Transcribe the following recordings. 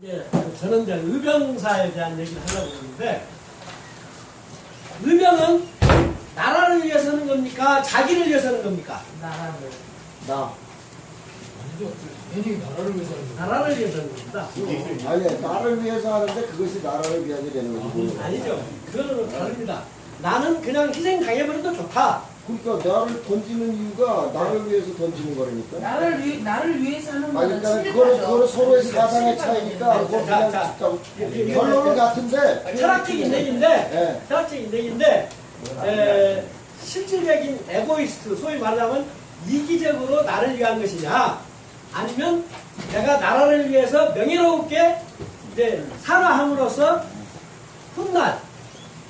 예, 저는 이제 의병사에 대한 얘기를 하려고 그러는데, 의병은 나라를 위해서 하는 겁니까? 자기를 위해서 하는 겁니까? 나라를. 나. 아니죠. 당연히 나라를 위해서 하는 거죠. 나라를 위해서 하는 겁니다. 아니, 나를 위해서 하는데 그것이 나라를 위하게 되는 거지. 아니죠. 그거는 다릅니다. 나는 그냥 희생 당해버려도 좋다. 그러니까 나를 던지는 이유가 나를 위해서 던지는 거라니까. 나를 위해서 하는 아니, 거는 그러니까 그거는 서로의 사상의 차이니까 네, 그거 자, 그냥 자. 진짜 이게 결론은 같은데. 철학적인 얘기인데, 예. 철학적인 얘기인데, 실질적인 에고이스트, 소위 말하면 이기적으로 나를 위한 것이냐, 아니면 내가 나라를 위해서 명예롭게 이제 산화함으로써 훗날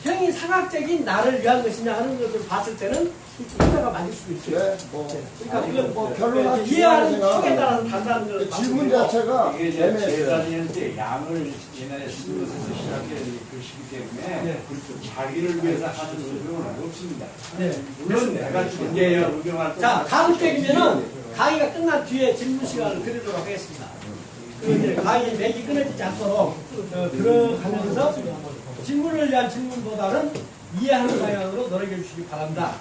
형이 상학적인 나를 위한 것이냐 하는 것을 봤을 때는 이자가 맞을 수도 있어요. 네, 뭐. 그러니까 아니, 이건 뭐 결론은 이해하는 중요하지만 축에 따라서 다르다는 걸 질문 말씀드리고. 자체가 이게 이제 애매했어요. 제사지낼 때 양을 옛날에 신도에서 시작해 그러시기 때문에 네. 자기를 위해서 하는 의병은 없습니다. 네. 물론 내가 존재해야 의병할 자, 다음 주에는 강의가 끝난 뒤에 질문 시간을 드리도록 하겠습니다. 그 이제 강의 맥이 끊어지지 않도록 들어가면서 질문을 위한 질문보다는 이해하는 방향으로 노력해 주시기 바랍니다.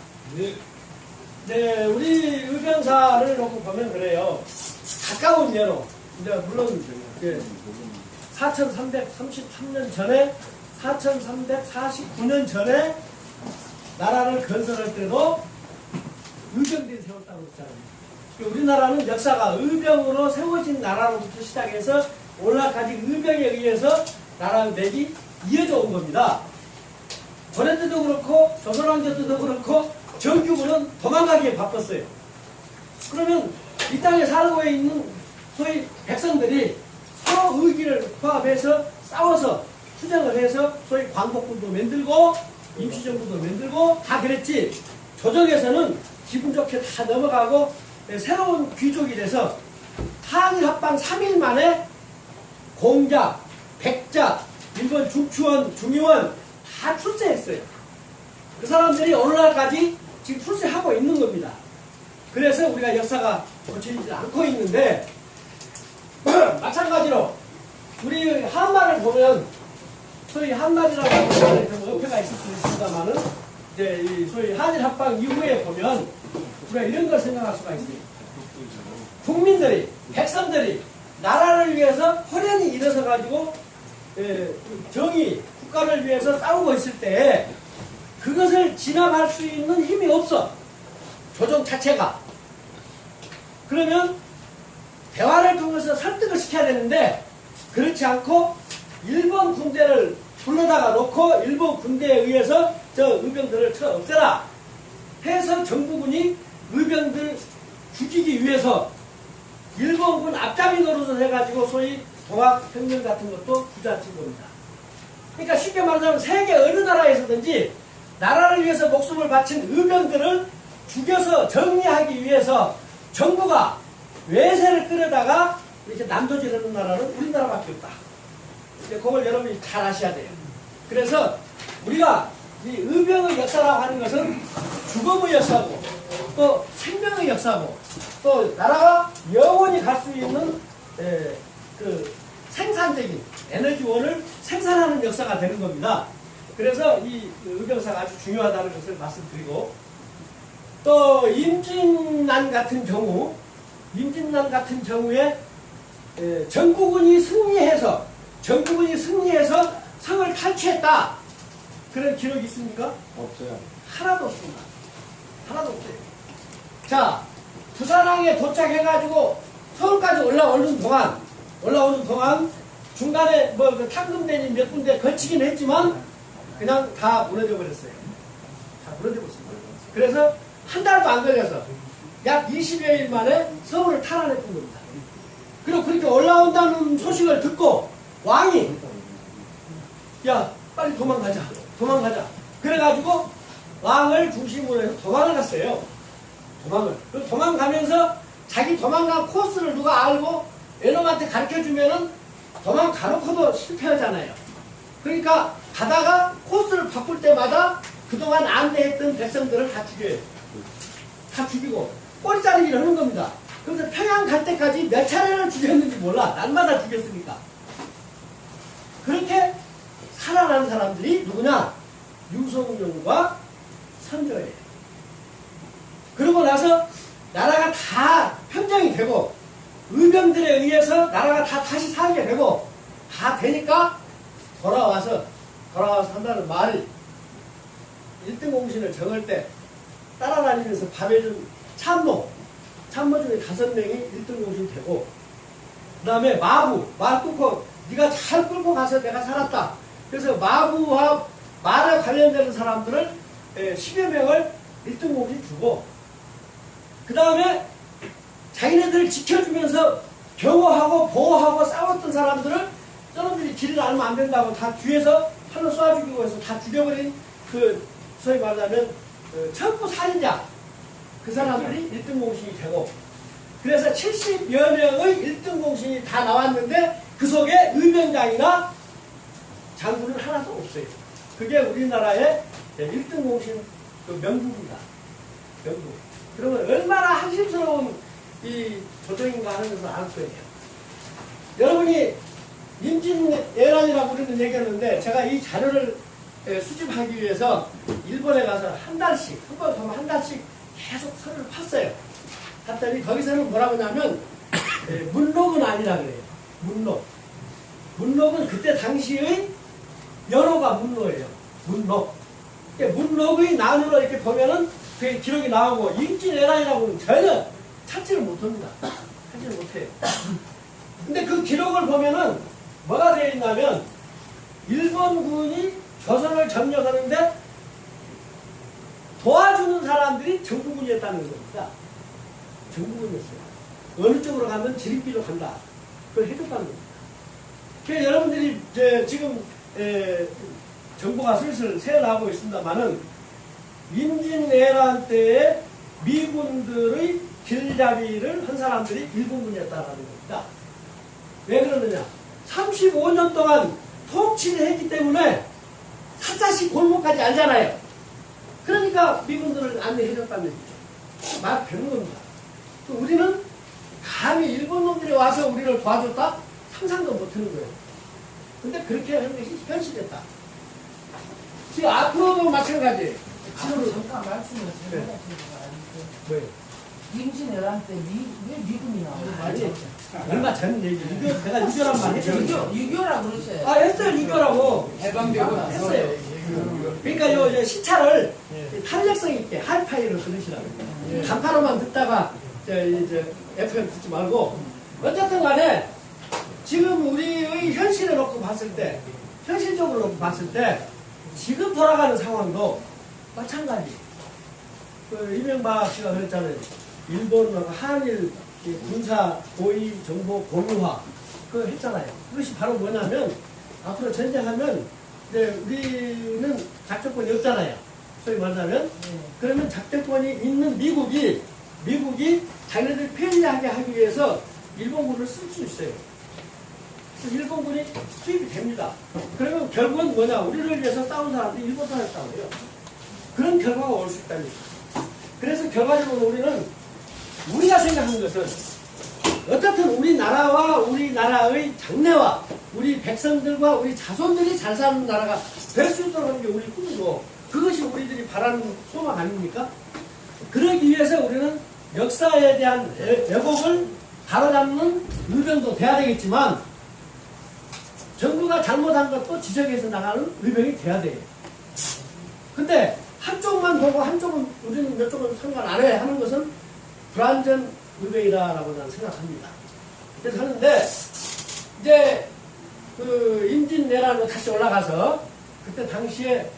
네, 우리 의병사를 놓고 보면 그래요. 가까운 예로, 이제 물론 4333년 전에, 4349년 전에 나라를 건설할 때도 의병들이 세웠다고 했잖아요. 우리나라는 역사가 의병으로 세워진 나라로부터 시작해서 오늘날까지 의병에 의해서 나라백이 이어져 온 겁니다. 고려 때도 그렇고 조선왕조 때도 그렇고 정규군은 도망가기에 바빴어요. 그러면 이 땅에 살고 있는 소위 백성들이 서로 의기를 포함해서 싸워서 투쟁을 해서 소위 광복군도 만들고 임시정부도 만들고 다 그랬지. 조정에서는 기분 좋게 다 넘어가고 새로운 귀족이 돼서 한일 합방 3일 만에 공작, 백작, 일본 중추원, 중의원 다 출세했어요. 그 사람들이 오늘날까지 지금 출세하고 있는 겁니다. 그래서 우리가 역사가 고쳐지지 않고 있는데 마찬가지로 우리 한말을 보면 소위 한말이라고 하는 좀 어폐가 있을 수 있습니다만은 이제 이 소위 한일 합방 이후에 보면 우리가 이런 걸 생각할 수가 있어요. 국민들이, 백성들이 나라를 위해서 호련히 일어서 가지고 정의, 국가를 위해서 싸우고 있을 때 그것을 진압할 수 있는 힘이 없어. 조정 자체가. 그러면 대화를 통해서 설득을 시켜야 되는데 그렇지 않고 일본 군대를 불러다가 놓고 일본 군대에 의해서 저 의병들을 쳐 없애라 해서 정부군이 의병들 죽이기 위해서 일본군 앞잡이 노릇을 해가지고 소위 동학혁명 같은 것도 부자친 겁니다. 그러니까 쉽게 말하자면 세계 어느 나라에서든지 나라를 위해서 목숨을 바친 의병들을 죽여서 정리하기 위해서 정부가 외세를 끌어다가 이렇게 난도질하는 나라는 우리나라밖에 없다. 그걸 여러분이 잘 아셔야 돼요. 그래서 우리가 이 의병의 역사라고 하는 것은 죽음의 역사고 또 생명의 역사고 또 나라가 영원히 갈 수 있는 그 생산적인 에너지원을 생산하는 역사가 되는 겁니다. 그래서 이 의병사가 아주 중요하다는 것을 말씀드리고 또 임진난 같은 경우에 정부군이 승리해서 성을 탈취했다. 그런 기록이 있습니까? 없어요. 하나도 없습니다. 하나도 없어요. 자, 부산항에 도착해가지고 서울까지 올라오는 동안 중간에 뭐 탕금대니 몇 군데 거치긴 했지만 그냥 다 무너져 버렸어요. 다 무너져 버렸습니다. 그래서 한 달도 안 걸려서 약 20여일 만에 서울을 탈환했던 겁니다. 그리고 그렇게 올라온다는 소식을 듣고 왕이 야 빨리 도망가자. 그래가지고 왕을 중심으로 해서 도망을 갔어요. 그 도망가면서 자기 도망간 코스를 누가 알고 애놈한테 가르쳐주면은 도망가놓고도 실패하잖아요. 그러니까 가다가 코스를 바꿀 때마다 그동안 안대했던 백성들을 다 죽여요. 다 죽이고 꼬리 자르기를 하는 겁니다. 그래서 평양 갈 때까지 몇 차례를 죽였는지 몰라. 날마다 죽였으니까. 하는 사람들이 누구냐? 유성룡과 선조예요. 그러고 나서 나라가 다 평정이 되고 의병들에 의해서 나라가 다 다시 살게 되고 다 되니까 돌아와서 한다는 말이 1등 공신을 정할 때 따라다니면서 밥해준 참모 중에 5명이 1등 공신 되고 그 다음에 말 끊고 네가 잘 끌고 가서 내가 살았다. 그래서 마부와 말에 관련되는 사람들을 10여 명을 1등 공신 주고 그 다음에 자기네들을 지켜주면서 경호하고 보호하고 싸웠던 사람들을 저놈들이 길을 알면 안 된다고 다 뒤에서 칼로 쏴 죽이고 해서 다 죽여버린 그 소위 말하자면 천부 살인자 그 사람들이 1등 공신이 되고 그래서 70여 명의 1등 공신이 다 나왔는데 그 속에 의병장이나 장군은 하나도 없어요. 그게 우리나라의 1등 공신 그 명부입니다. 명부. 그러면 얼마나 한심스러운 이 조정인가 하는 것을 알 거예요. 여러분이 임진왜란이라고 우리는 얘기했는데 제가 이 자료를 수집하기 위해서 일본에 가서 한 달씩 한 번 가면 한 달씩 계속 서류를 팠어요. 갔더니 거기서는 뭐라고 하냐면 문록은 아니라 그래요. 문록은 그때 당시의 연호가 문로예요. 문록. 문록의 난으로 이렇게 보면은 그 기록이 나오고 임진왜란이라고는 전혀 찾지를 못합니다. 찾지를 못해요. 근데 그 기록을 보면은 뭐가 되어 있냐면 일본군이 조선을 점령하는데 도와주는 사람들이 정부군이었다는 겁니다. 정부군이었어요. 어느 쪽으로 가면 지름길로 간다. 그걸 해줬다는 겁니다. 그래서 여러분들이 지금 정보가 슬슬 새어나오고 있습니다만은 임진왜란 때에 미군들의 길잡이를 한 사람들이 일본군이었다는 겁니다. 왜 그러느냐? 35년 동안 통치를 했기 때문에 사자식 골목까지 알잖아요. 그러니까 미군들을 안내해줬다는 얘기죠. 말 되는 겁니다. 우리는 감히 일본 놈들이 와서 우리를 도와줬다? 상상도 못하는 거예요. 근데 그렇게 하는 것이 현실이었다. 지금 앞으로도 마찬가지예요. 잠깐 말씀을 제가 하신 거 뭐예요? 임진왜란 때 왜 미군이 나와요? 아니, 얼마 전 얘기. 내가 유교란 말 했죠. 유교라 그러세요. 했어요, 유교라고. 해방되고 나서 했어요. 그러니까 요 시차를 탄력성 있게 하이파이로 들으시라고. 간파로만 듣다가 이제 FM 듣지 말고 어쨌든 간에 지금 우리의 현실을 놓고 봤을 때 현실적으로 놓고 봤을 때 지금 돌아가는 상황도 마찬가지. 이명박 씨가 그랬잖아요. 일본하고 한일 군사 고위 정보 공유화 그거 했잖아요. 그것이 바로 뭐냐면 앞으로 전쟁하면 우리는 작전권이 없잖아요. 소위 말하자면 그러면 작전권이 있는 미국이 자기네들 편리하게 하기 위해서 일본군을 쓸 수 있어요. 일본군이 투입이 됩니다. 그러면 결국은 뭐냐? 우리를 위해서 싸운 사람들이 일본 사람을 싸워요. 그런 결과가 올 수 있다는 거죠. 그래서 결과적으로 우리는 우리가 생각하는 것은 어떻든 우리나라와 우리나라의 장래와 우리 백성들과 우리 자손들이 잘 사는 나라가 될 수 있도록 하는 게 우리 꿈이고 그것이 우리들이 바라는 소망 아닙니까? 그러기 위해서 우리는 역사에 대한 왜곡을 바로잡는 의병도 돼야 되겠지만 정부가 잘못한 것도 지적해서 나가는 의병이 돼야 돼요. 근데 한쪽만 보고 한쪽은 우리는 몇 쪽은 상관 안 해 하는 것은 불완전 의병이다라고 저는 생각합니다. 그래서 하는데 이제 그 임진왜란으로 다시 올라가서 그때 당시에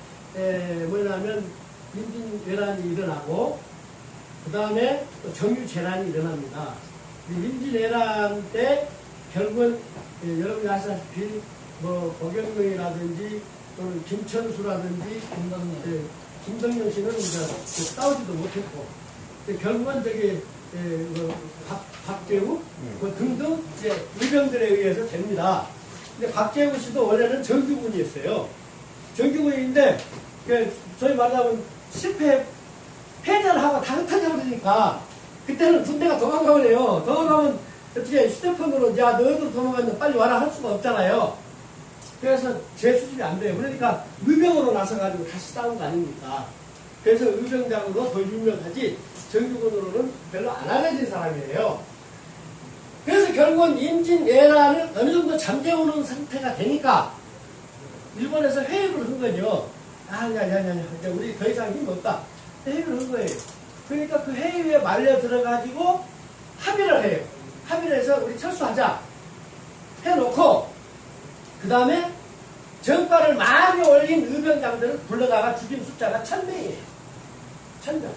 뭐냐면 임진왜란이 일어나고 그 다음에 정유재란이 일어납니다. 임진왜란 때 결국은 여러분이 아시다시피 뭐 박영명이라든지 또는 김천수라든지 김성령 씨는 이제 싸우지도 못했고 결국은 박재우 등등 이제 의병들에 의해서 됩니다. 근데 박재우 씨도 원래는 정규군이었어요. 정규군인데 소위 말하자면 패전을 하고 다 흩어져 버리니까 그때는 군대가 도망가버려요. 도망가면 어떻게 휴대폰으로 야 너희들 도망갔는데 빨리 와라 할 수가 없잖아요. 그래서 제 수습이 안 돼요. 그러니까 의병으로 나서가지고 다시 싸운 거 아닙니까? 그래서 의병장으로 더 유명하지 정규군으로는 별로 안 알려진 사람이에요. 그래서 결국은 임진왜란을 어느 정도 잠재우는 상태가 되니까 일본에서 회유를 한 거죠. 이제 우리 더 이상 힘 없다. 회유를 한 거예요. 그러니까 그 회유에 말려 들어가지고 합의를 해요. 합의를 해서 우리 철수하자 해놓고 그 다음에 정가를 많이 올린 의병장들을 불러다가 죽인 숫자가 1000명이에요. 1000명.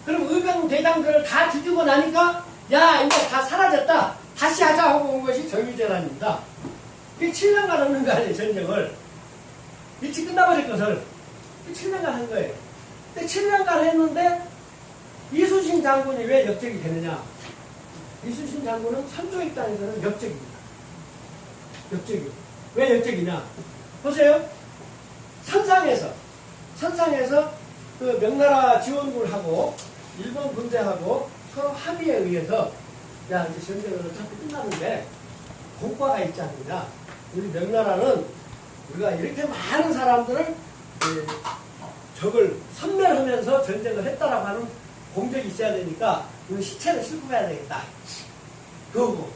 그럼 의병대장들을 다 죽이고 나니까 야 이제 다 사라졌다. 다시 하자 하고 온 것이 정유재란입니다. 그게 7년간 하는 거 아니에요. 전쟁을. 일찍 끝나버릴 것을 7년간 한 거예요. 근데 7년간 했는데 이순신 장군이 왜 역적이 되느냐. 이순신 장군은 선조 입장에서는 역적입니다. 역적이. 왜 역적이냐. 보세요. 선상에서 그 명나라 지원군하고 일본 군대하고 서로 합의에 의해서 야 이제 전쟁은 어차피 끝나는데 공과가 있지 않느냐. 우리 명나라는 우리가 이렇게 많은 사람들을 적을 섬멸하면서 전쟁을 했다라고 하는 공적이 있어야 되니까 이 시체를 싣고 가야 되겠다. 그거고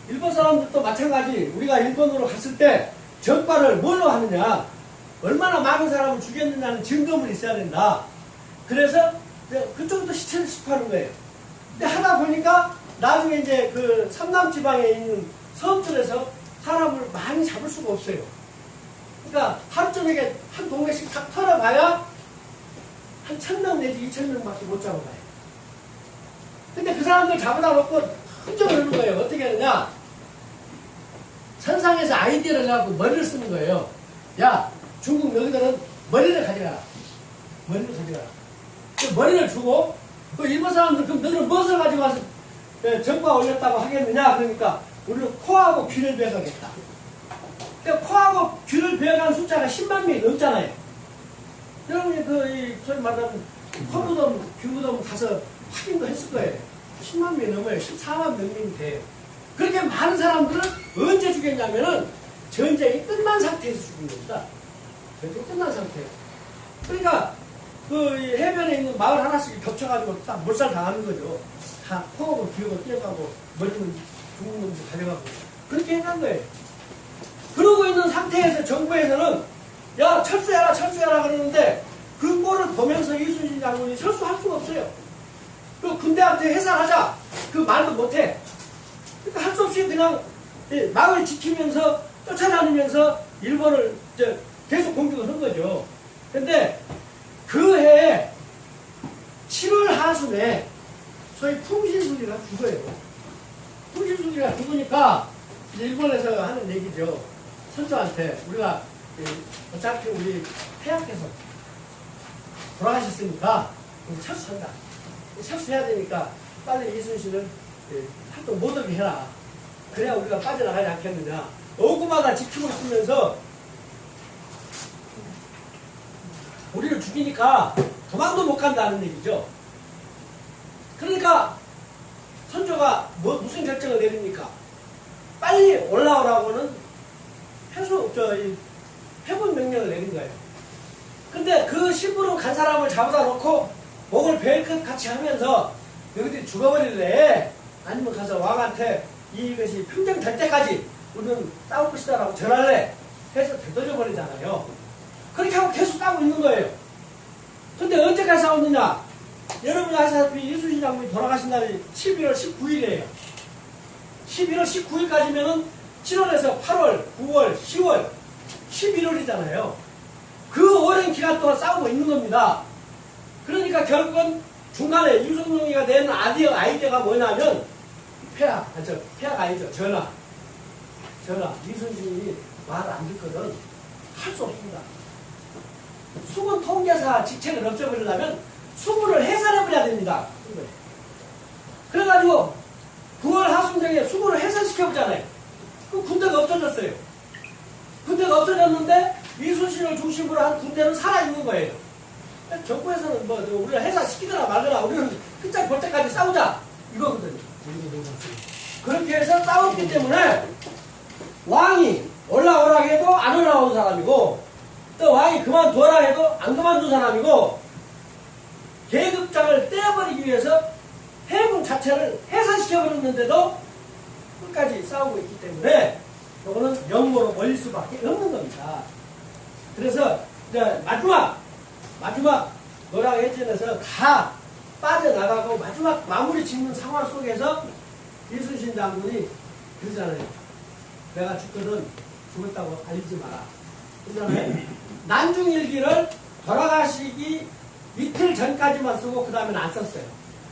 일본 사람들도 마찬가지. 우리가 일본으로 갔을 때 적발을 뭘로 하느냐. 얼마나 많은 사람을 죽였느냐는 증거물이 있어야 된다. 그래서 그쪽부터 시체를 싣고 하는 거예요. 근데 하다 보니까 나중에 이제 그 삼남지방에 있는 섬들에서 사람을 많이 잡을 수가 없어요. 그러니까 하루 저녁에 한 동네씩 다 털어봐야 한 1000명 내지 2000명밖에 못 잡아가요. 근데 그 사람들 잡아다 놓고 흔적을 넣는 거예요. 어떻게 하느냐. 선상에서 아이디어를 갖고 머리를 쓰는 거예요. 야, 중국 너희들은 머리를 가져가라. 머리를 가져가라. 그 머리를 주고, 그 일본 사람들 그럼 너는 무엇을 가지고 와서 정과 올렸다고 하겠느냐. 그러니까 우리는 코하고 귀를 베어가겠다. 그러니까 코하고 귀를 베어간 숫자가 10만 명이 넘잖아요. 여러분이 소위 말하면 코무덤, 귀무덤 가서 확인도 했을 거예요. 10만 명이 넘어요. 14만 명이 돼요. 그렇게 많은 사람들은 언제 죽였냐면은 전쟁이 끝난 상태에서 죽인 겁니다. 전쟁이 끝난 상태에서. 그러니까 그 해변에 있는 마을 하나씩 겹쳐가지고 딱 몰살 당하는 거죠. 다 코하고 귀하고 뛰어가고 머리는 죽는 놈도 가져가고 그렇게 해간 거예요. 그러고 있는 상태에서 정부에서는 야 철수해라 그러는데 그 꼴을 보면서 이순신 장군이 철수할 수가 없어요. 그 군대한테 해산하자 그 말도 못해. 그러니까 할 수 없이 그냥 막을 지키면서 쫓아다니면서 일본을 계속 공격을 한 거죠. 근데 그 해에 7월 하순에 소위 풍신수리가 죽어요. 풍신수리가 죽으니까 일본에서 하는 얘기죠. 선조한테 우리가 어차피 우리 폐하께서 돌아가셨으니까 우리 철수한다. 철수해야 되니까 빨리 이순신을 활동 못하게 해라. 그래야 우리가 빠져나가지 않겠느냐. 어구마다 지키고 있으면서 우리를 죽이니까 도망도 못 간다는 얘기죠. 그러니까 선조가 무슨 결정을 내립니까? 빨리 올라오라고는 회군 명령을 내린 거예요. 근데 그 심부름 간 사람을 잡아다 놓고 목을 베일컷 같이 하면서 너희들이 죽어버릴래? 아니면 가서 왕한테 이것이 평정될 때까지 우리는 싸울 것이다라고 전할래? 해서 되돌려버리잖아요. 그렇게 하고 계속 싸우고 있는 거예요. 근데 언제까지 싸웠느냐? 여러분이 아시다시피 이순신 장군이 돌아가신 날이 11월 19일이에요. 11월 19일까지면은 7월에서 8월, 9월, 10월, 11월이잖아요. 그 오랜 기간 동안 싸우고 있는 겁니다. 그러니까 결국은 중간에 유성룡이가 낸 아이디어가 뭐냐면 폐하가 아니죠. 전하. 이순신이 말을 안 듣거든. 할 수 없습니다. 수군 통제사 직책을 없애버리려면 수군을 해산해버려야 됩니다. 그래가지고 9월 하순경에 수군을 해산시켜보잖아요. 그럼 군대가 없어졌어요. 군대가 없어졌는데 이순신을 중심으로 한 군대는 살아있는 거예요. 정부에서는 우리가 해산시키거나 말거나 우리는 끝장 볼 때까지 싸우자 이거거든요. 그렇게 해서 싸웠기 때문에 왕이 올라오라고 해도 안 올라오고 안 그만둔 사람이고 계급장을 떼어버리기 위해서 해군 자체를 해산시켜버렸는데도 끝까지 싸우고 있기 때문에 이거는 영모로 몰릴 수밖에 없는 겁니다. 그래서 이제 마지막 노량해전에서 다 빠져나가고 마지막 마무리 짓는 상황 속에서 이순신 장군이 그러잖아요. 내가 죽거든 죽었다고 알리지 마라. 그러잖아요. 난중일기를 돌아가시기 이틀 전까지만 쓰고 그 다음에는 안 썼어요.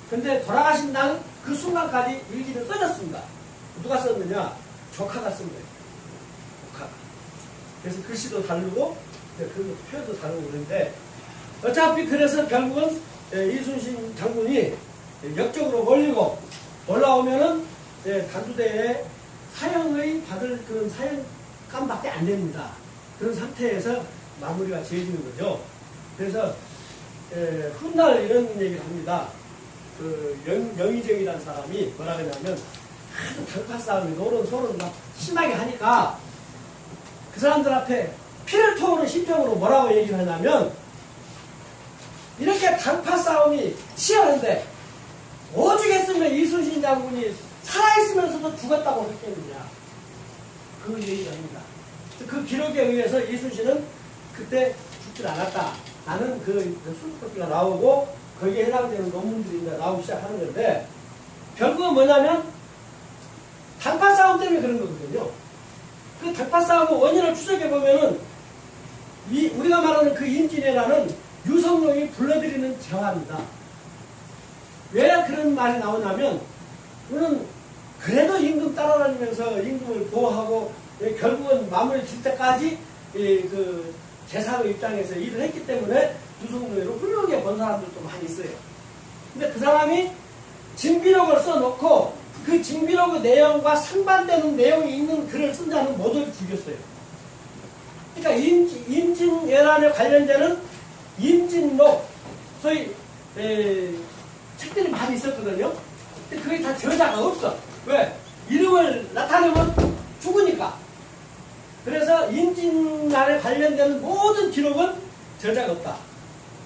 근데 돌아가신 날 그 순간까지 일기를 써졌습니다. 누가 썼느냐? 조카가 쓴 거예요. 조카가. 그래서 글씨도 다르고 그 표현도 다르고 그런데 어차피 그래서 결국은 이순신 장군이 역적으로 몰리고 올라오면은 단두대에 사형의 받을 그런 사형감밖에 안 됩니다. 그런 상태에서 마무리가 지어지는 거죠. 그래서 훗날 이런 얘기를 합니다. 그 영의정이라는 사람이 뭐라 그러냐면 하도 단파 싸움이 노론소론 막 심하게 하니까 그 사람들 앞에 피를 토하는 심정으로 뭐라고 얘기를 하냐면 이렇게 단파 싸움이 치열한데 오죽했으면 이순신 장군이 살아있으면서도 죽었다고 했겠느냐. 그 얘기를 합니다. 그 기록에 의해서 이순신은 그때 죽질 않았다. 나는 그 수수께끼가 나오고 거기에 해당되는 논문들이 나오기 시작하는 건데 결국은 뭐냐면 단파 싸움 때문에 그런 거거든요. 그 단파 싸움의 원인을 추적해 보면은 우리가 말하는 그 임진왜란은 유성룡이 불러들이는 재화입니다. 왜 그런 말이 나오냐면 우리는 그래도 임금 따라다니면서 임금을 보호하고 결국은 마무리 질 때까지 그 제사의 입장에서 일을 했기 때문에 유성룡을 훌륭하게 본 사람들도 많이 있어요. 근데 그 사람이 징비록을 써놓고 그 징비록의 내용과 상반되는 내용이 있는 글을 쓴 자는 모두 죽였어요. 그러니까 임진왜란에 관련되는 임진록 소위 책들이 많이 있었거든요. 근데 그게 다 저자가 없어. 왜? 이름을 나타내면 죽으니까. 그래서 임진왜란에 관련되는 모든 기록은 저자가 없다.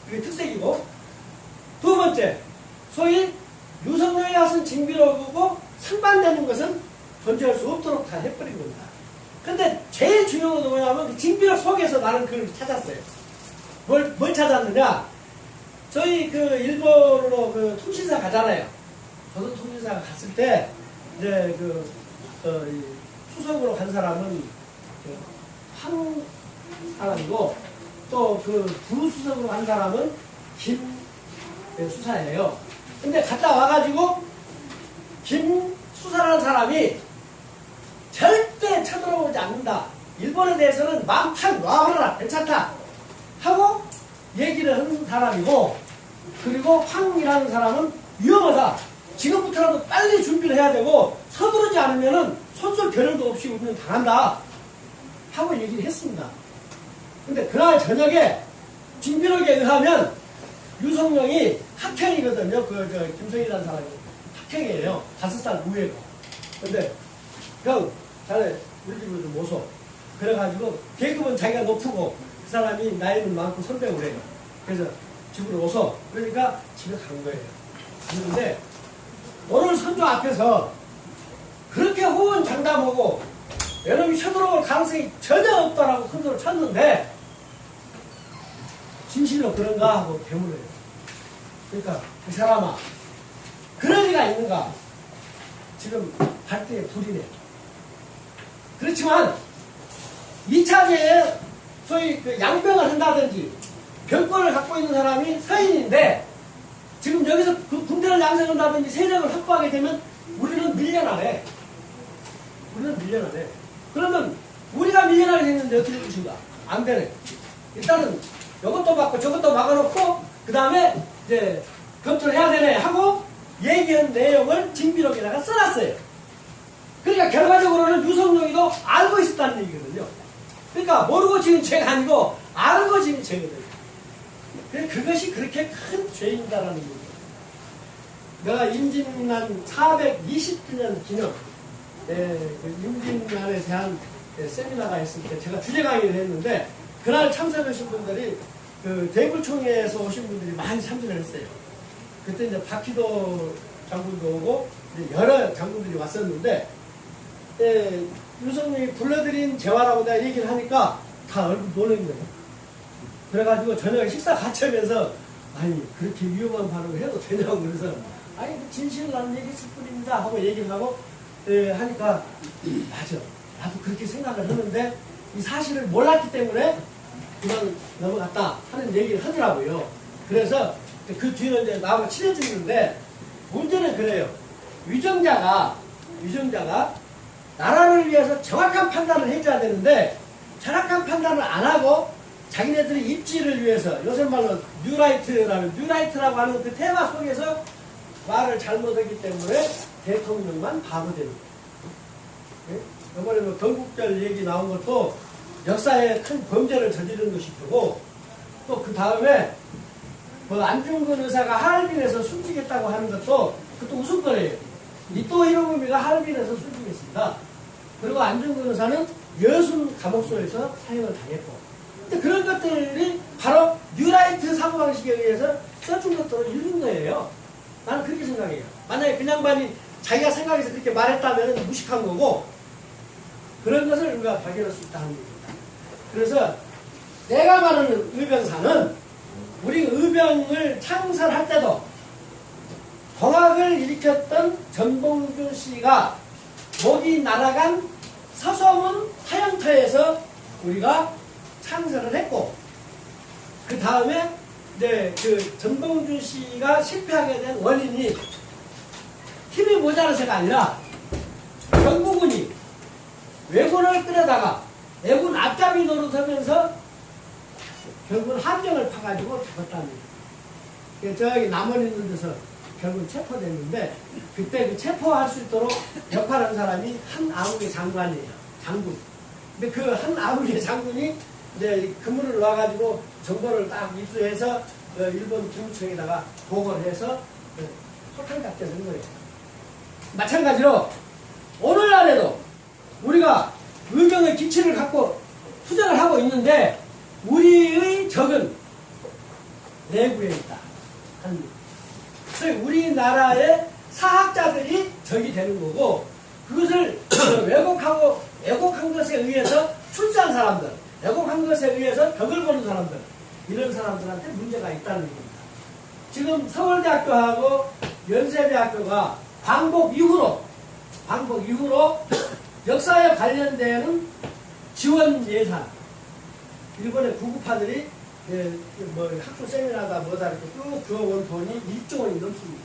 그게 특색이고 두 번째 소위 유성룡이 쓴 징비록이고 상반되는 것은 존재할 수 없도록 다 해버린 겁니다. 근데 제일 중요한 건 뭐냐면 그 징비록 속에서 나는 그걸 찾았어요. 뭘 찾았느냐? 저희 그 일본으로 그 통신사 가잖아요. 저도 통신사 갔을 때 이제 수석으로 간 사람은 한 사람이고 또 그 부수석으로 간 사람은 김수사예요. 근데 갔다 와가지고 김수사라는 사람이 절대 쳐들어오지 않는다. 일본에 대해서는 마음판 놔버려라. 괜찮다. 하고 얘기를 하는 사람이고 그리고 황이라는 사람은 위험하다. 지금부터라도 빨리 준비를 해야 되고 서두르지 않으면은 손쓸 겨를도 없이 우리는 당한다. 하고 얘기를 했습니다. 근데 그날 저녁에 징비록에 의하면 유성룡이 학형이거든요. 김성희라는 사람이 학형이에요. 5살 우회고. 근데 형 자네 우리 집으로 좀 오소. 그래가지고 계급은 자기가 높고 그 사람이 나이는 많고 선배고 해요. 그래서 집으로 오소. 그러니까 집에 간 거예요. 갔는데 오늘 선조 앞에서 그렇게 호언장담하고 여러분이 쳐들어올 가능성이 전혀 없다라고 큰 소리를 쳤는데 진실로 그런가 하고 되물어요. 그러니까 이 사람아 그럴 리가 있는가. 지금 발등에 불이네. 그렇지만 2차제에 소위 그 양병을 한다든지 병권을 갖고 있는 사람이 서인인데 지금 여기서 그 군대를 양성한다든지 세력을 확보하게 되면 우리는 밀려나네. 우리는 밀려나네. 그러면 우리가 밀려나게 됐는데 어떻게 할 것인가? 안 되네. 일단은 이것도 막고 저것도 막아놓고 그 다음에 이제 검토를 해야 되네 하고 얘기한 내용을 징비록에다가 써놨어요. 그러니까 결과적으로는 유성룡이도 알고 있었다는 얘기거든요. 그러니까 모르고 지은 죄가 아니고 알고 지은 죄거든요. 그것이 그렇게 큰 죄인다라는 얘기예요. 내가 임진왜란 420주년 기념 임진왜란에 대한 세미나가 있을 때 제가 주제 강의를 했는데 그날 참석하신 분들이 그 대불총회에서 오신 분들이 많이 참전을 했어요. 그때 이제 박희도 장군도 오고 이제 여러 장군들이 왔었는데 유성님이 불러들인 재화라고 내가 얘기를 하니까 다 얼굴 놀란 거예요. 그래가지고 저녁에 식사 같이 하면서 아니 그렇게 위험한 발언을 해도 되냐고 그래서 아니 진실을 나는 얘기했을 뿐입니다 하고 얘기를 하고 하니까 맞아 나도 그렇게 생각을 하는데 이 사실을 몰랐기 때문에 그냥 넘어갔다 하는 얘기를 하더라고요. 그래서 그 뒤는 이제 나하고 친해지는데 문제는 그래요. 위정자가 나라를 위해서 정확한 판단을 해줘야 되는데 정확한 판단을 안 하고 자기네들의 입지를 위해서 요새 말로 뉴라이트라고 하는 그 테마 속에서 말을 잘못하기 때문에 대통령만 바보 되는 거예요. 이번에 뭐 건국절 얘기 나온 것도 역사에 큰 범죄를 저지른 것이 되고 또 그 다음에 그 안중근 의사가 하얼빈에서 숨지겠다고 하는 것도 그것도 웃음거리예요. 이토 히로부미가 하얼빈에서 숨지겠습니다. 그리고 안중근 의사는 여순 감옥소에서 사형을 당했고 근데 그런 것들이 바로 뉴라이트 사고방식에 의해서 써준 것들을 읽은 거예요. 나는 그렇게 생각해요. 만약에 그 양반이 자기가 생각해서 그렇게 말했다면 무식한 거고 그런 것을 우리가 발견할 수 있다는 겁니다. 그래서 내가 말하는 의병사는 우리 의병을 창설할 때도 동학을 일으켰던 전봉준 씨가 목이 날아간 서소문 사형터에서 우리가 창설을 했고 그 다음에 이제 그 전봉준 씨가 실패하게 된 원인이 힘이 모자라서가 아니라 경부군이 왜군을 끌어다가 왜군 앞잡이 노릇하면서 결국은 함정을 파가지고 잡았다는 거예요. 저기 남원 있는 데서 결국 체포됐는데 그때 그 체포할 수 있도록 역할한 사람이 한아우의 장관이에요. 장군. 근데 그 한아우의 장군이 이제 근무를 놔가지고 정보를 딱 입수해서 일본 기무청에다가 보고를 해서 소탕 잡게 된 거예요. 마찬가지로 오늘날에도 우리가 의병의 기치를 갖고 투쟁을 하고 있는데 우리의 적은 내부에 있다. 그래서 우리나라의 사학자들이 적이 되는 거고 그것을 왜곡한 것에 의해서 출세한 사람들, 왜곡한 것에 의해서 벽을 보는 사람들 이런 사람들한테 문제가 있다는 겁니다. 지금 서울대학교하고 연세대학교가 광복 이후로 역사에 관련되는 지원 예산 일본의 구급파들이 뭐 학교 세미나다 뭐다 이렇게 쭉 주어온 돈이 1조 원이 넘습니다.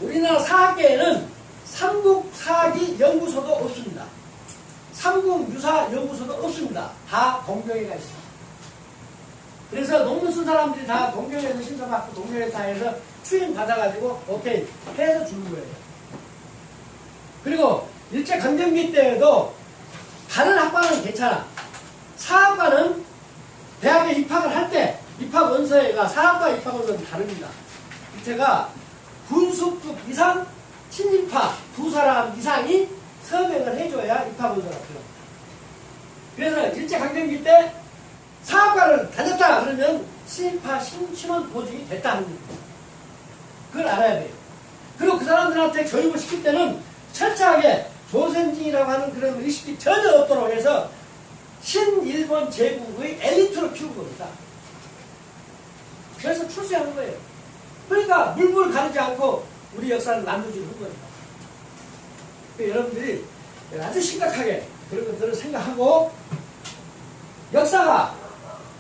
우리나라 사학계에는 삼국사기 연구소도 없습니다. 삼국유사 연구소도 없습니다. 다 동경회가 있습니다. 그래서 논문 쓴 사람들이 다 동경회에서 신청받고 동경회사에서 추임 받아가지고 오케이 해서 주는 거예요. 그리고 일제강점기 때에도 다른 학과는 괜찮아. 사학과는 대학에 입학을 할 때 입학 원서가 사학과 입학 원서는 다릅니다. 밑에가 군수급 이상 친일파 두 사람 이상이 서명을 해줘야 입학 원서가 필요합니다. 그래서 일제강점기 때 사학과를 다녔다 그러면 친일파 신원 보증이 됐다는 겁니다. 그걸 알아야 돼요. 그리고 그 사람들한테 교육을 시킬 때는 철저하게 조선진이라고 하는 그런 의식이 전혀 없도록 해서 신일본 제국의 엘리트로 키운 겁니다. 그래서 출세한 거예요. 그러니까 물불 가리지 않고 우리 역사를 남겨주는 겁니다. 그러니까 여러분들이 아주 심각하게 그런 것들을 생각하고 역사가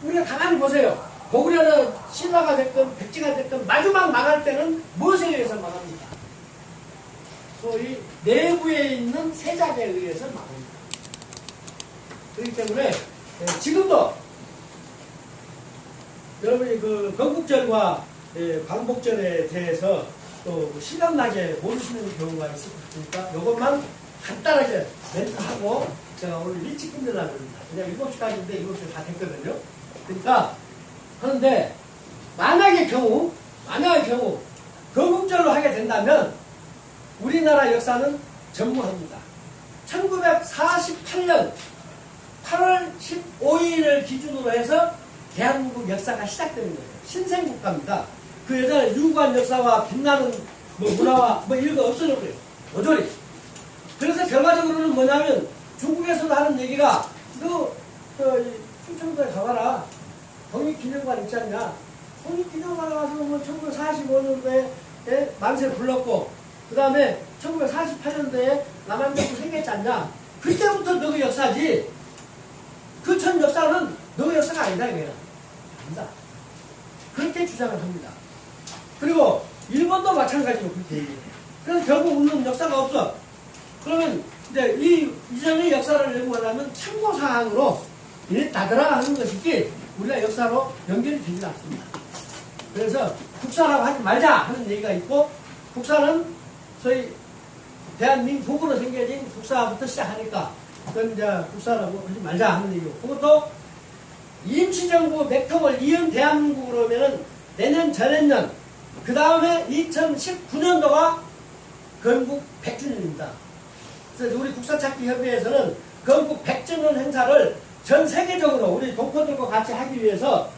우리가 가만히 보세요. 고구려는 신라가 됐건 백제가 됐건 마지막 망할 때는 무엇에 의해서 망합니다. 소위 내부에 있는 세작에 의해서 망합니다. 그렇기 때문에 지금도 여러분이 그 건국절과 광복절에 대해서 또 실감나게 모르시는 경우가 있을 것 같으니까 이것만 간단하게 멘트하고 제가 오늘 일찍 끝내려고 합니다. 그냥 7시까지인데 7시 다 됐거든요. 그러니까 하는데 만약의 경우 건국절로 하게 된다면 우리나라 역사는 전무합니다. 1948년 8월 15일을 기준으로 해서 대한민국 역사가 시작되는 거예요. 신생국가입니다. 그 예전에 유구한 역사와 빛나는 뭐 문화와 뭐 이런 거 없어졌고요. 어저리. 그래서 결과적으로는 뭐냐면 중국에서도 하는 얘기가 너 충청도에 가봐라. 독립기념관 있지 않냐. 독립기념관에 가서 뭐 1945년도에 만세 불렀고 그 다음에 1948년도에 남한정부 생겼지 않냐. 그때부터 너의 역사지. 그 전 역사는 너의 역사가 아니다 이거야. 아니다. 그렇게 주장을 합니다. 그리고 일본도 마찬가지로 그렇게 얘기해요. 그래서 결국 우리는 역사가 없어. 그러면 이제 이 이전의 역사를 연구하려면 참고사항으로 나더라 하는 것이지 우리가 역사로 연결이 되지 않습니다. 그래서 국사라고 하지 말자 하는 얘기가 있고 국사는 소위 대한민국으로 생겨진 국사부터 시작하니까 그건 이제 국사라고 하지 말자 하는 얘기고 그것도 임시정부 맥통을 이은 대한민국으로 하면은 내년 전해년 그 다음에 2019년도가 건국 100주년입니다. 그래서 우리 국사찾기 협의회에서는 건국 100주년 행사를 전 세계적으로 우리 동포들과 같이 하기 위해서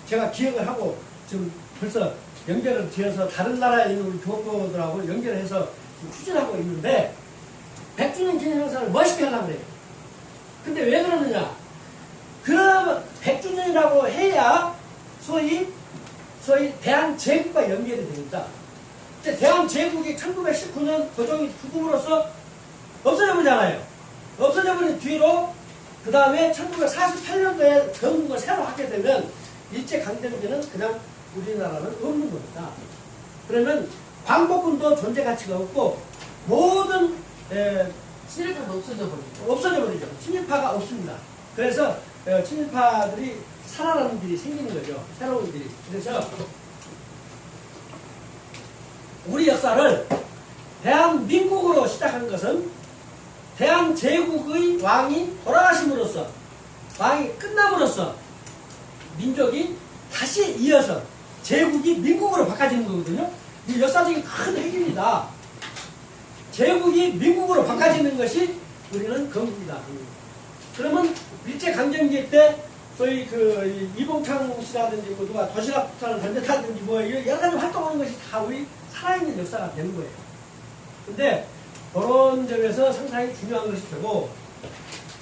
제가 기획을 하고 지금 벌써 연결을 지어서 다른 나라에 있는 우리 교포들하고 연결해서 추진하고 있는데 100주년 기념 행사를 멋있게 하려고 그래요. 근데 왜 그러느냐? 그러면 100주년이라고 해야 소위 대한제국과 연결이 됩니다. 대한제국이 1919년 고종이 죽음으로써 없어져 버리잖아요. 없어져 버린 뒤로 그 다음에 1948년도에 건국을 새로 하게 되면 일제강점기는 그냥 우리나라는 없는 겁니다. 그러면 광복군도 존재 가치가 없고 모든 친일파도 없어져 버리죠. 없어져 버리죠. 친일파가 없습니다. 그래서 친일파들이 살아나는 길이 생기는 거죠. 새로운 길이. 그래서 우리 역사를 대한민국으로 시작한 것은 대한제국의 왕이 돌아가심으로써 왕이 끝남으로써 민족이 다시 이어서 제국이 민국으로 바꿔지는 거거든요. 이 역사적인 큰 핵입니다. 제국이 민국으로 바꿔지는 것이 우리는 건국이다. 그러면 일제강점기 때 소위 이봉창 씨라든지 뭐 누가 도시락 폭탄을 던졌다든지 뭐 여러 가지 활동하는 것이 다 우리 살아있는 역사가 되는 거예요. 근데 그런 점에서 상당히 중요한 것이 되고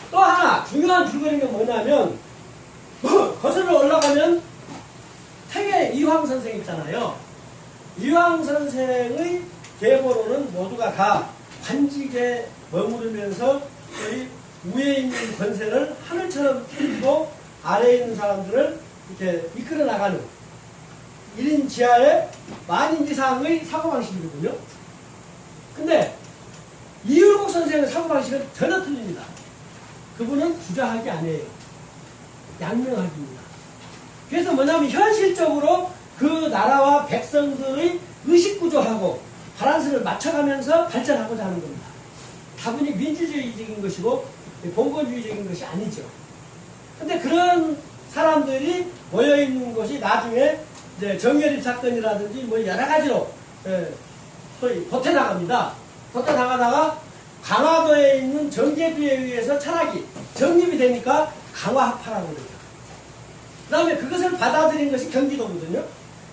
또 하나 중요한 줄거리가 뭐냐면 거슬러 올라가면 태계 이황 선생 있잖아요. 이황 선생의 계보로는 모두가 다 관직에 머무르면서 저희 위에 있는 권세를 하늘처럼 펴고 아래에 있는 사람들을 이렇게 이끌어 나가는 1인 지하의 만인 이상의 사고방식이거든요. 근데 이율곡 선생의 사고방식은 전혀 틀립니다. 그분은 주저하기 아니에요. 양명하기입니다. 그래서 뭐냐면 현실적으로 그 나라와 백성들의 의식구조하고 바란스를 맞춰가면서 발전하고자 하는 겁니다. 다분히 민주주의적인 것이고 봉건주의적인 것이 아니죠. 근데 그런 사람들이 모여있는 곳이 나중에 이제 정예립 사건이라든지 뭐 여러 가지로 소위 도태나갑니다. 도태나가다가 강화도에 있는 정제부에 의해서 철학이 정립이 되니까 강화학파라고 그러죠. 그 다음에 그것을 받아들인 것이 경기도거든요.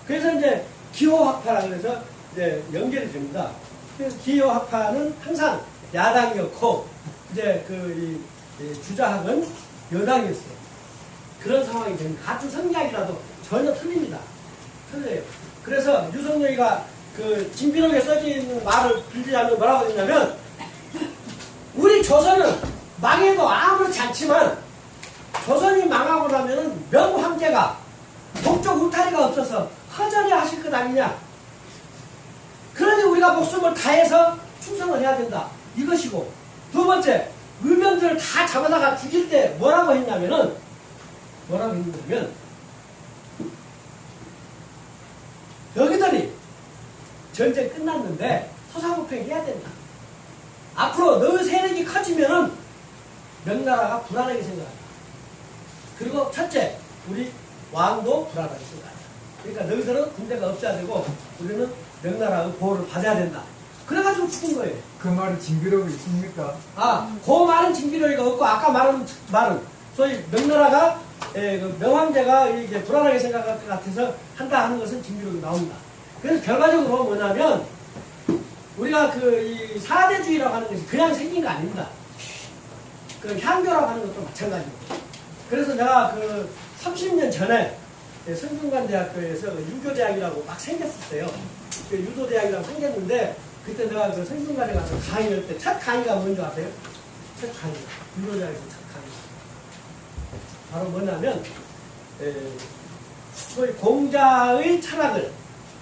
그래서 이제 기호학파라고 해서 이제 연결이 됩니다. 그래서 기호학파는 항상 야당이었고, 이제 주자학은 여당이었어요. 그런 상황이 됩니다. 같은 성리학이라도 전혀 틀립니다. 틀려요. 그래서 유성룡이가 진비록에 써진 말을 빌리자면 뭐라고 했냐면, 우리 조선은 망해도 아무렇지 않지만, 조선이 망하고 나면은 명황제가 동쪽 울타리가 없어서 허전히 하실 것 아니냐. 그러니 우리가 목숨을 다해서 충성을 해야 된다. 이것이고, 두 번째, 의병들을 다 잡아다가 죽일 때 뭐라고 했냐면 너희들이 전쟁 끝났는데 토사구팽 해야 된다. 앞으로 너희 세력이 커지면은 명나라가 불안하게 생각한다. 그리고 첫째, 우리 왕도 불안하게 생각한다. 그러니까 너희들은 군대가 없어야 되고 우리는 명나라의 보호를 받아야 된다. 그래가지고 죽은 거예요. 그 말이 징그러워 있습니까? 그 말은 징기로이가 없고, 아까 말은, 소위 명나라가, 그 명황제가 이제 불안하게 생각할 것 같아서 한다 하는 것은 징기로이 나옵니다. 그래서 결과적으로 뭐냐면, 우리가 이 사대주의라고 하는 것이 그냥 생긴 거 아닙니다. 그 향교라고 하는 것도 마찬가지고. 그래서 내가 30년 전에 성균관대학교에서 유교대학이라고 막 생겼었어요. 그 유도대학이라고 생겼는데, 그때 내가 성균관에 가서 강의할 때 첫 강의가 뭔지 아세요? 첫 강의. 유도대학에서 첫 강의. 바로 뭐냐면, 소위 공자의 철학을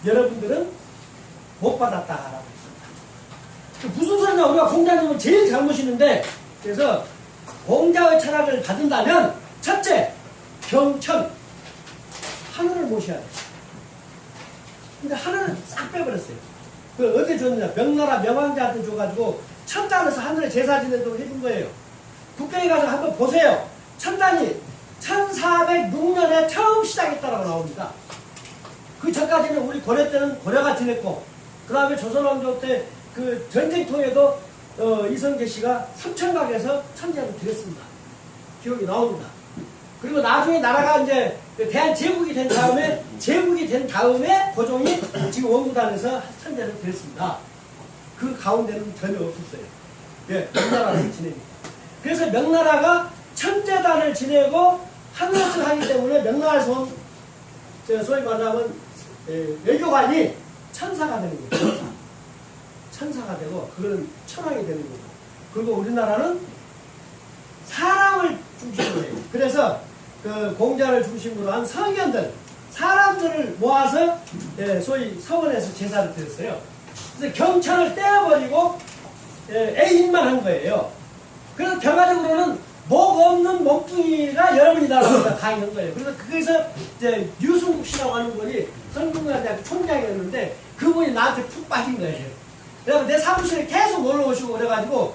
여러분들은 못 받았다라고 했습니다. 무슨 소리냐? 우리가 공자님은 제일 잘 모시는데, 그래서 공자의 철학을 받은다면, 첫째, 경천, 하늘을 모셔야 돼. 근데 하늘을 싹 빼버렸어요. 그 어디 줬느냐? 명나라 명왕자한테 줘가지고 천단에서 하늘에 제사 지내도록 해준 거예요. 국경에 가서 한번 보세요. 천단이 1406년에 처음 시작했다라고 나옵니다. 그 전까지는 우리 고려 때는 고려가 지냈고, 그 다음에 조선왕조 때 그 전쟁통에도 이성계 씨가 삼천각에서 천지를 드렸습니다. 기록이 나옵니다. 그리고 나중에 나라가 이제 대한제국이 된 다음에 고종이 지금 원구단에서 천지를 드렸습니다. 그 가운데는 전혀 없었어요. 예, 명나라를 지냅니다. 그래서 명나라가 천재단을 지내고 하늘을 하기 때문에 명나라에서 온 소위 말하면 외교관이 천사가 되는 거예요. 천사가 되고 그거는 천왕이 되는 거고, 그리고 우리나라는 사람을 중심으로 해요. 그래서 그 공자를 중심으로 한 성현들, 사람들을 모아서 소위 서원에서 제사를 드렸어요. 그래서 경천을 떼어버리고 애인만 한 거예요. 그래서 결과적으로는 목 없는 몸뚱이가 여러분이다라고 다 있는 거예요. 그래서 거기서 이제 유승국 씨라고 하는 분이 성균관대학교 총장이었는데, 그분이 나한테 푹 빠진 거예요. 그래서 내 사무실에 계속 놀러 오시고 그래가지고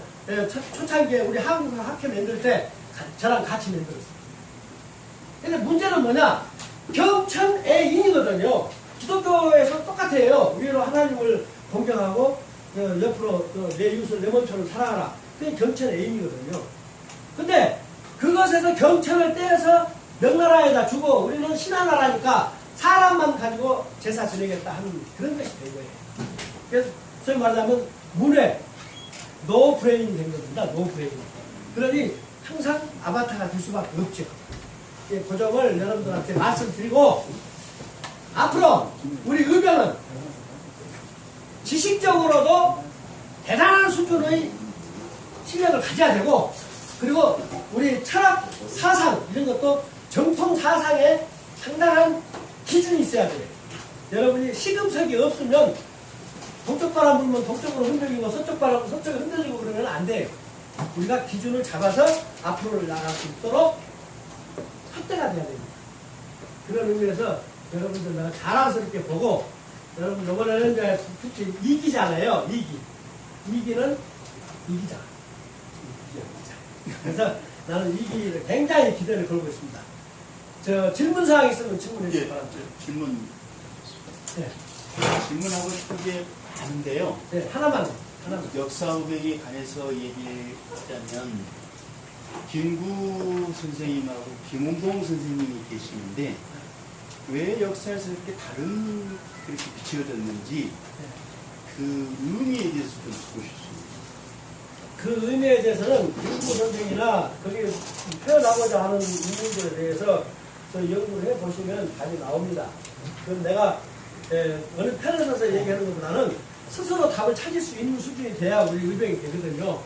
초창기에 우리 한국 학회 만들 때 저랑 같이 만들었어요. 근데 문제는 뭐냐? 경천애인이거든요. 기독교에서 똑같아요. 위로 하나님을 공경하고 옆으로 내 이웃을 내 몸처럼 사랑하라. 그게 경천애인이거든요. 근데 그것에서 경천을 떼어서 명나라에다 주고, 우리는 신하나라니까 사람만 가지고 제사 지내겠다 하는 그런 것이 된 거예요. 그래서 소위 말하자면 문외, 노브레인이 된 겁니다. 노브레인. 그러니 항상 아바타가 될 수밖에 없죠. 그 점을 여러분들한테 말씀드리고, 앞으로 우리 의병은 지식적으로도 대단한 수준의 실력을 가져야 되고, 그리고 우리 철학, 사상 이런 것도 정통 사상에 상당한 기준이 있어야 돼요. 여러분이 시금석이 없으면 동쪽 바람 불면 동쪽으로 흔들리고 서쪽 바람 불면 서쪽으로 흔들리고 그러면 안 돼요. 우리가 기준을 잡아서 앞으로 나갈 수 있도록 확대가 돼야 됩니다. 그런 의미에서 여러분들 내가 자랑스럽게 보고, 여러분 이번에는 이제 특히 2기잖아요. 2기는 이기자. 그래서 나는 2기를 굉장히 기대를 걸고 있습니다. 질문사항 있으면 질문해 주시기 바랍니다. 질문. 네. 질문하고 싶은 게 많은데요. 네, 하나만. 역사 후배에 관해서 얘기하자면, 김구 선생님하고 김홍동 선생님이 계시는데, 왜 역사에서 이렇게 다른 그렇게 비춰졌는지, 그 의미에 대해서 좀 듣고 싶습니다. 그 의미에 대해서는 김구 선생이나 거기 표현하고자 하는 의미들에 대해서 연구를 해보시면 답이 나옵니다. 그럼 내가 어느 편에 서서 얘기하는 것보다는 스스로 답을 찾을 수 있는 수준이 돼야 우리 의병이 되거든요.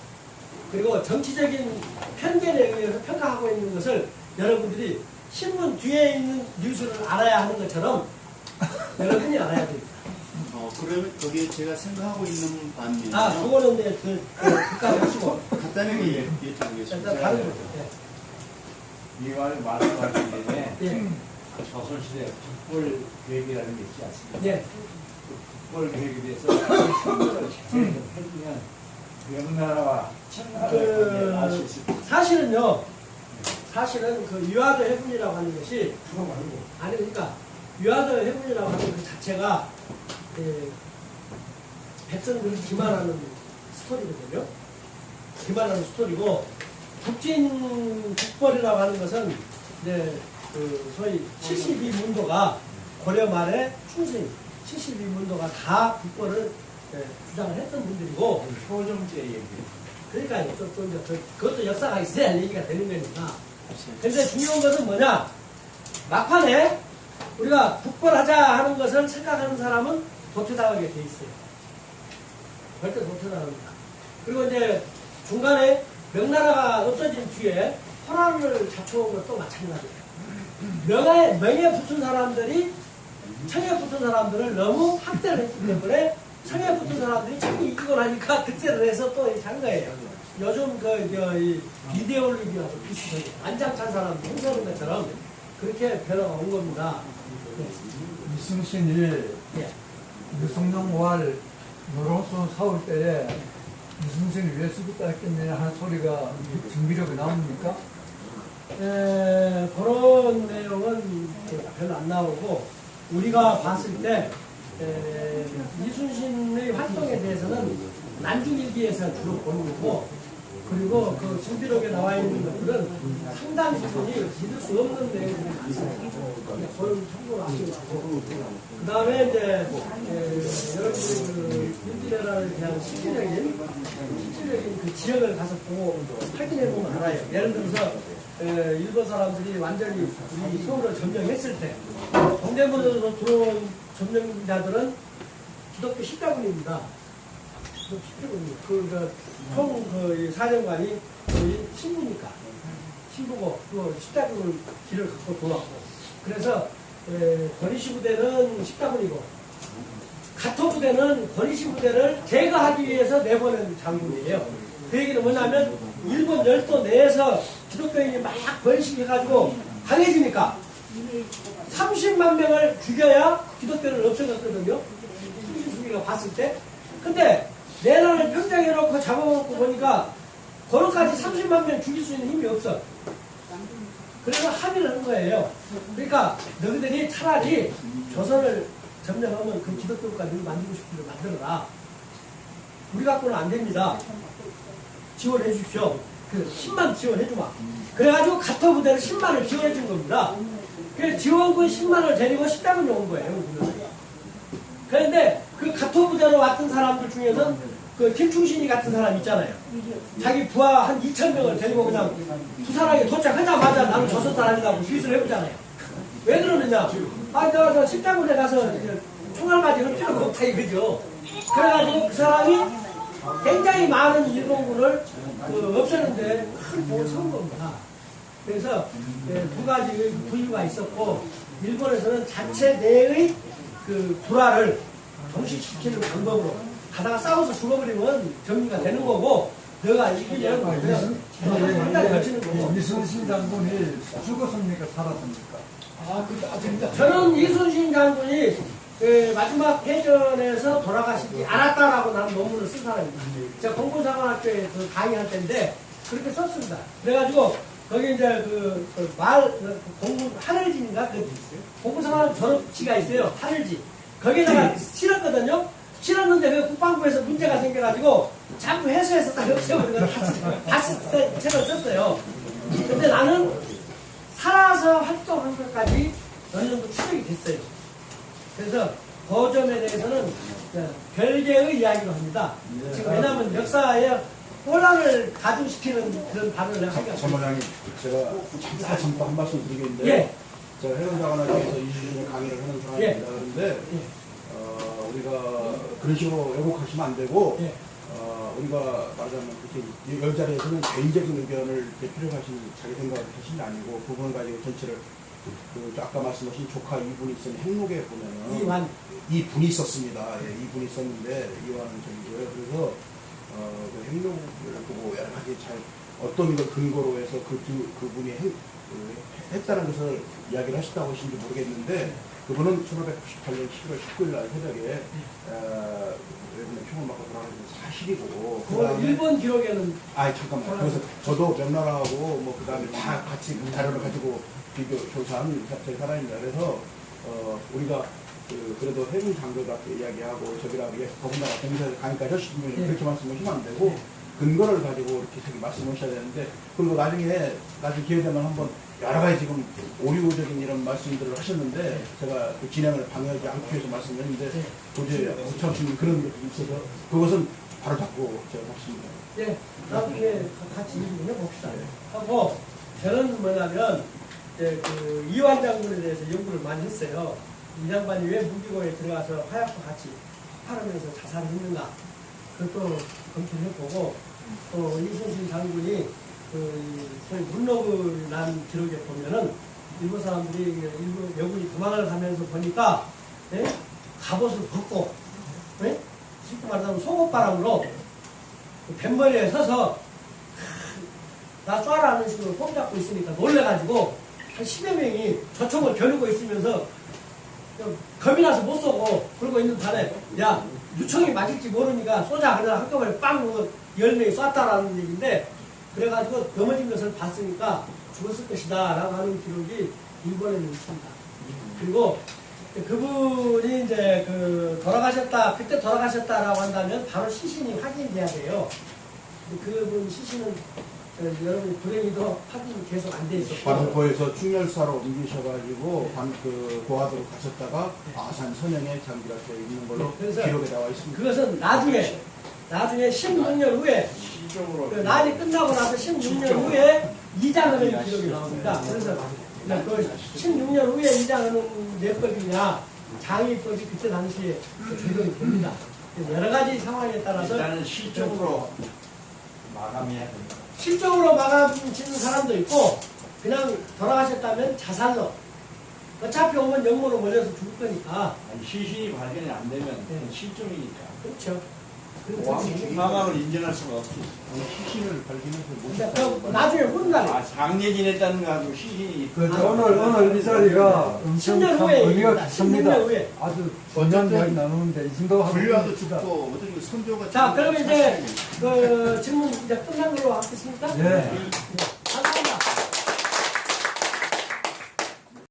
그리고 정치적인 편견에 의해서 평가하고 있는 것을 여러분들이 신문 뒤에 있는 뉴스를 알아야 하는 것처럼 여러분이 알아야 됩니다. 그러면 거기에 제가 생각하고 있는 반면에. 그거는 이제 그까지 하시고. 간단하게 여쭤보겠습니다. 다른 거죠. 이 말씀하신 전에 예. 조선시대 국벌 계획이라는 게 있지 않습니까? 예. 국벌 계획에 대해서 참고를 해주면 명나라와 천하를 알 수 있습니다. 사실은 그 유아도 해군이라고 하는 것이 그러니까 유아도 해군이라고 하는 그 자체가 백성들을 기만하는 스토리거든요. 기말하는 스토리고, 북진북벌이라고 하는 것은 이제 그 소위 72문도가 고려 말에 충신 72문도가 다 북벌을 주장을 했던 분들이고, 효정제 얘기. 그러니까요. 좀 이제 그것도 역사가 있어야 얘기가 되는 거니까. 근데 중요한 것은 뭐냐? 막판에 우리가 북벌하자 하는 것을 생각하는 사람은 도태당하게 돼 있어요. 절대 도태당합니다. 그리고 이제 중간에 명나라가 없어진 뒤에 호란을 자초한 것도 마찬가지예요. 명예 붙은 사람들이 청에 붙은 사람들을 너무 학대를 했기 때문에 청에 붙은 사람들이 자꾸 이기고 나니까 득세를 해서 또 잔 거예요. 요즘 이 비데올리비아도 비슷하게 안장찬 사람들 홍서는 것처럼 그렇게 변화가 온 겁니다. 이순신이 예. 유성룡왈 노롱손 사올 때에 이순신이 왜 죽었다 했겠냐 하는 소리가 증비력이 나옵니까? 그런 내용은 별로 안 나오고, 우리가 봤을 때 이순신의 활동에 대해서는 난중일기에서 주로 보는 거고, 그리고 그 증비록에 나와 있는 것들은 상당 부분이 믿을 수 없는 내용들이 많습니다. 그런 참고를 하시고, 그 다음에 이제 여러분들이 그 윤지래라를 대한 실질적인 그 지역을 가서 보고 확인해 보면 알아요. 예를 들어서 일본 사람들이 완전히 우리 서울을 점령했을 때 동대문으로 들어온 점령자들은 기독교 십자군입니다. 총 사령관이 거의 신부니까 신부고 그 십자군을 길을 갖고 돌았고, 그래서 권위시 부대는 십자군이고 가토 부대는 권위시 부대를 제거하기 위해서 내보낸 장군이에요. 그 얘기는 뭐냐면 일본 열도 내에서 기독교인이 막 번식해가지고 강해지니까 30만 명을 죽여야 기독교를 없애졌거든요. 신수비가 봤을 때. 근데 내 나라를 평정해놓고 잡아먹고 보니까 거기까지 30만 명 죽일 수 있는 힘이 없어. 그래서 합의를 한 거예요. 그러니까 너희들이 차라리 조선을 점령하면 그 기독교국가 너희 만들고 싶은 걸 만들어라. 우리 갖고는 안 됩니다. 지원해 주십시오. 그 10만 지원해 주마. 그래가지고 가토 부대를 10만을 지원해 준 겁니다. 그래서 지원군 10만을 데리고 십자군이 온 거예요. 그런데 그 가토 부대로 왔던 사람들 중에서는 그 김충신이 같은 사람 있잖아요. 자기 부하 한 2,000명을 데리고 그냥 부산항에 도착하자마자 나는 조선 사람이라고 기술을 해보잖아요. 왜 그러느냐? 저 십자군에 가서 총알맞이 할 필요가 없다 이거죠. 그래가지고 그 사람이 굉장히 많은 일본군을 없애는데 큰 도움을 세운 겁니다. 그래서 두 가지 부유가 있었고, 일본에서는 자체 내의 그 불화를 정식시키는 방법으로 가다가 싸워서 죽어버리면 정리가 되는 거고, 너가 이기면 그냥 한 달에 걸치는 거고. 이순신 장군이 죽었습니까? 살았습니까? 저는 이순신 장군이 마지막 해전에서 돌아가시지 않았다라고 나는 논문을 쓴 사람입니다. 제가 공군사관학교에 강의할 때인데 그렇게 썼습니다. 그래가지고 거기 이제 공군 하늘지인가 그 공군사관학교 졸업지가 있어요. 하늘지. 거기에다가 실었거든요. 실었는데 그 국방부에서 문제가 생겨가지고 자꾸 해수해서 딱 없애버리고 다시 책을 썼어요. 근데 나는 살아서 활동한 것까지 어느 정도 추적이 됐어요. 그래서 그 점에 대해서는 별개의 이야기로 합니다. 지금 왜냐하면 역사에 혼란을 가중시키는 그런 발언을 내가 하기가 전문장님, 제가 잠깐 한 말씀 드리겠는데, 예. 제가 해운사관학교에서 20년 강의를 하는 사람입니다. 예. 그런데 우리가 그런 식으로 왜곡하시면 안 되고, 예. 우리가 말하자면 그렇게 열 자리에서는 개인적인 의견을 대표하시는 자기 생각을 하시는 게 아니고, 부분을 가지고 전체를 아까 말씀하신 조카 이분이 있었는 행록에 보면은 이분이 있었습니다. 예, 이분이 있었는데 이완은 저기고요. 그래서 그 행록을 보고 여러 가지 잘 어떤 걸 근거로 해서 그분이 했다는 것을 이야기를 하셨다고 하신지 모르겠는데, 그분은 1598년 11월 19일 날 새벽에 외국인 총을 맞고 돌아가신 사실이고, 그 일본 기록에는 잠깐만. 그래서 저도 명나라하고 뭐 그다음에 다 같이 자료를 가지고 비교 조사한 저희 사람입니다. 그래서 우리가 그래도 해군 장교답게 이야기하고 저기라고 더군다나 경찰 가니까 하시는 분이 그렇게 말씀하시면 안 되고 근거를 가지고 이렇게 저기 말씀하셔야 되는데 그리고 나중에 기회 되면 한번 여러 가지 지금 오류적인 이런 말씀들을 하셨는데 제가 그 진행을 방해하지 않기 위해서 말씀드렸는데 도저히 못참으시는 그런 것도 있어서 그것은 바로 잡고 제가 잡습니다. 예, 나중에 같이 얘기를 해봅시다. 하고 저는 뭐냐면 이제 그 이완 장군에 대해서 연구를 많이 했어요. 이 양반이 왜 무기고에 들어가서 화약과 같이 팔으면서 자살을 했는가 그것도 검토를 해보고 또 이순신 장군이 그 소위 문록을 난 기록에 보면은 일본 사람들이 일본 여군이 도망을 가면서 보니까 예? 갑옷을 벗고 예? 쉽게 말하자면 속옷바람으로 그 뱃머리에 서서 나 쏴라는 식으로 폼 잡고 있으니까 놀래가지고 한 10여 명이 저총을 겨누고 있으면서 겁이 나서 못 쏘고 그러고 있는 판에 야 유총이 맞을지 모르니까 쏘자 그러다 한꺼번에 빵 10명이 쐈다라는 얘기인데 그래가지고 넘어진 것을 봤으니까 죽었을 것이다 라고 하는 기록이 일본에는 있습니다. 그리고 그분이 이제 그때 돌아가셨다라고 한다면 바로 시신이 확인돼야 돼요. 그분 시신은 여러분 불행히도 확인이 계속 안 돼 있었고 관고에서 충렬사로 옮기셔가지고 고아도로 가셨다가 아산 선영에 장기가 되어 있는 걸로 그래서 기록에 나와 있습니다. 그것은 나중에 16년 후에 시적으로 그 날이 끝나고 나서 16년 후에 이장하는 기록이 나옵니다. 그래서 그 16년 후에 이장하는 예법이냐 장의법이 그때 당시에 적용이 됩니다. 여러 가지 상황에 따라서 일단은 시적으로 마감해야 됩니다. 실적으로 마감 짓는 사람도 있고 그냥 돌아가셨다면 자살로 어차피 오면 영모로 몰려서 죽을 거니까 아니, 시신이 발견이 안 되면 네. 실종이니까. 그렇죠. 사망을 인정할 수가 없지. 시신을 발견해서 못 근데 그 나중에 훗날에 아, 장례 지냈다는 거 가지고 시신이. 오늘 이 자리가 엄청 10년 참 후에 의미가 얘기입니다. 깊습니다. 10년 후에. 아주 본연 이야기 나누는데 이 정도 하고 불려도 끝냅시다. 죽고 어떻게 선조가 자, 그러면 이제 그 질문 이제 끝난 걸로 하겠습니까? 네. 네.